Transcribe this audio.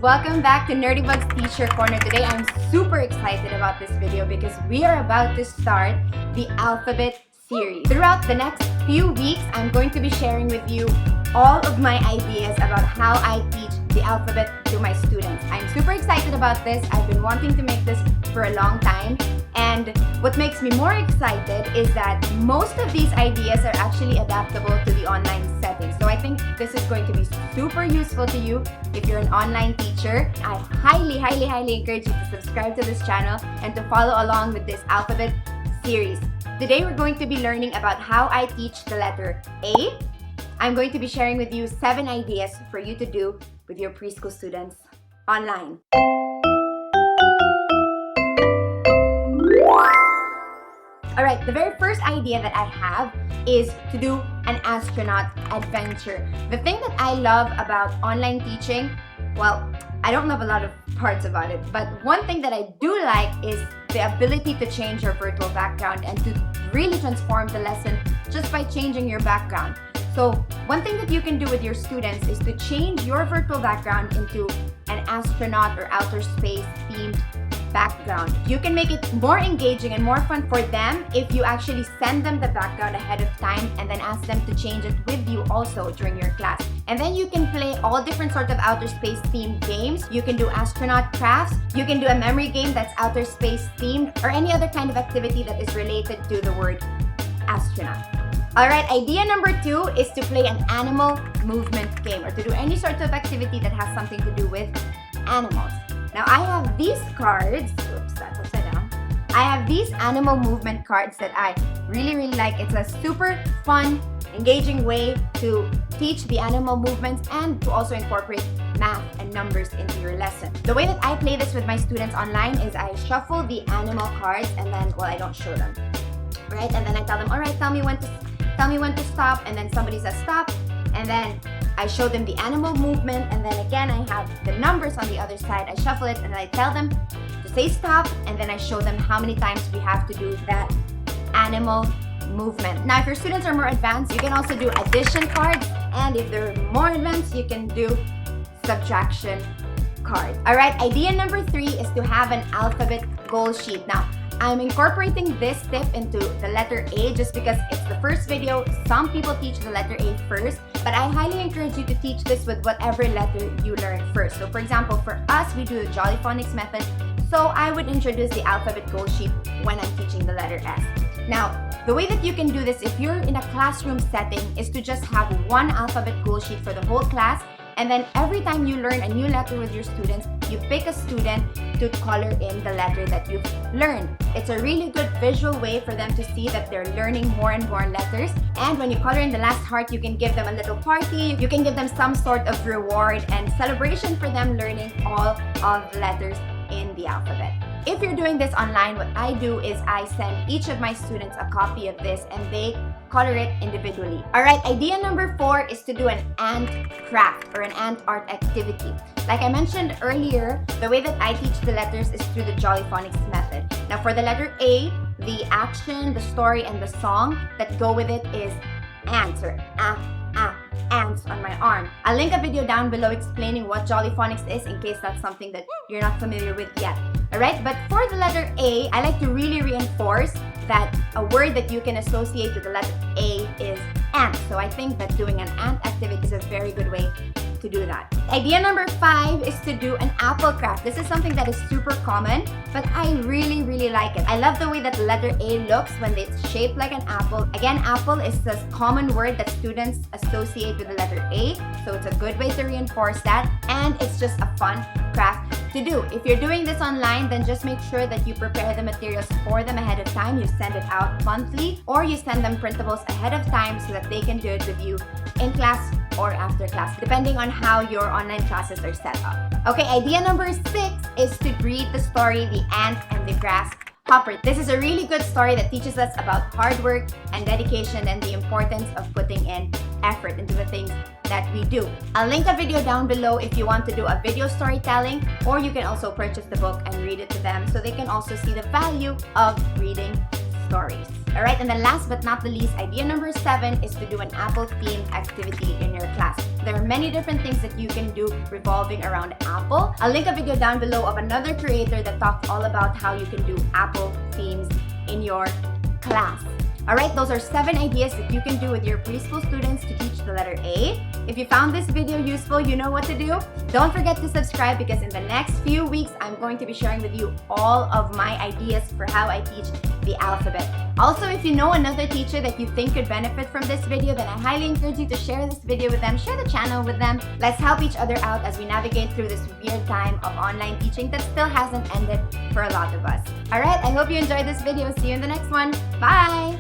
Welcome back to Nerdybug's Teacher Corner. Today I'm super excited about this video because we are about to start the alphabet series. Throughout the next few weeks, I'm going to be sharing with you all of my ideas about how I teach the alphabet to my students. I'm super excited about this. I've been wanting to make this for a long time. And what makes me more excited is that most of these ideas are actually adaptable to the online setting. So I think this is going to be super useful to you if you're an online teacher. I highly encourage you to subscribe to this channel and to follow along with this alphabet series. Today we're going to be learning about how I teach the letter A. I'm going to be sharing with you 7 ideas for you to do with your preschool students online. Alright, the very first idea that I have is to do an astronaut adventure. The thing that I love about online teaching, well, I don't love a lot of parts about it, but one thing that I do like is the ability to change your virtual background and to really transform the lesson just by changing your background. So one thing that you can do with your students is to change your virtual background into an astronaut or outer space themed background. You can make it more engaging and more fun for them if you actually send them the background ahead of time and then ask them to change it with you also during your class. And then you can play all different sorts of outer space themed games. You can do astronaut crafts. You can do a memory game that's outer space themed, or any other kind of activity that is related to the word astronaut. Alright, idea number 2 is to play an animal movement game, or to do any sort of activity that has something to do with animals. Now I have these cards, oops, that's upside down. I have these animal movement cards that I really like. It's a super fun, engaging way to teach the animal movements and to also incorporate math and numbers into your lesson. The way that I play this with my students online is I shuffle the animal cards and then, well, I don't show them, right? And then I tell them, alright, tell me when to stop, and then somebody says stop, and then I show them the animal movement, and then again I have the numbers on the other side. I shuffle it and I tell them to say stop, and then I show them how many times we have to do that animal movement. Now if your students are more advanced, you can also do addition cards, and if they're more advanced, you can do subtraction cards. Alright, idea number 3 is to have an alphabet goal sheet. Now I'm incorporating this tip into the letter A just because it's the first video. Some people teach the letter A first, but I highly encourage you to teach this with whatever letter you learn first. So for example, for us, we do the Jolly Phonics method. So I would introduce the alphabet goal sheet when I'm teaching the letter S. Now, the way that you can do this if you're in a classroom setting is to just have one alphabet goal sheet for the whole class. And then every time you learn a new letter with your students, you pick a student to color in the letter that you've learned. It's a really good visual way for them to see that they're learning more and more letters. And when you color in the last heart, you can give them a little party. You can give them some sort of reward and celebration for them learning all of the letters in the alphabet. If you're doing this online, what I do is I send each of my students a copy of this and they color it individually. Alright, idea number 4 is to do an ant craft or an ant art activity. Like I mentioned earlier, the way that I teach the letters is through the Jolly Phonics method. Now for the letter A, the action, the story, and the song that go with it is ants, or ants on my arm. I'll link a video down below explaining what Jolly Phonics is in case that's something that you're not familiar with yet. Alright, but for the letter A, I like to really reinforce that a word that you can associate with the letter A is ant. So I think that doing an ant activity is a very good way to do that. Idea number 5 is to do an apple craft. This is something that is super common, but I really like it. I love the way that the letter A looks when it's shaped like an apple. Again, apple is the common word that students associate with the letter A, so it's a good way to reinforce that, and it's just a fun craft to do. If you're doing this online, then just make sure that you prepare the materials for them ahead of time. You send it out monthly, or you send them printables ahead of time so that they can do it with you in class or after class, depending on how your online classes are set up. Okay, idea number 6 is to read the story, The Ant and the Grasshopper. This is a really good story that teaches us about hard work and dedication and the importance of putting in effort into the things that we do. I'll link a video down below if you want to do a video storytelling, or you can also purchase the book and read it to them so they can also see the value of reading stories. Alright, and then last but not the least, idea number 7 is to do an Apple themed activity in your class. There are many different things that you can do revolving around Apple. I'll link a video down below of another creator that talks all about how you can do Apple themes in your class. Alright, those are 7 ideas that you can do with your preschool students to teach the letter A. If you found this video useful, you know what to do. Don't forget to subscribe because in the next few weeks, I'm going to be sharing with you all of my ideas for how I teach the alphabet. Also, if you know another teacher that you think could benefit from this video, then I highly encourage you to share this video with them, share the channel with them. Let's help each other out as we navigate through this weird time of online teaching that still hasn't ended for a lot of us. Alright, I hope you enjoyed this video. See you in the next one. Bye!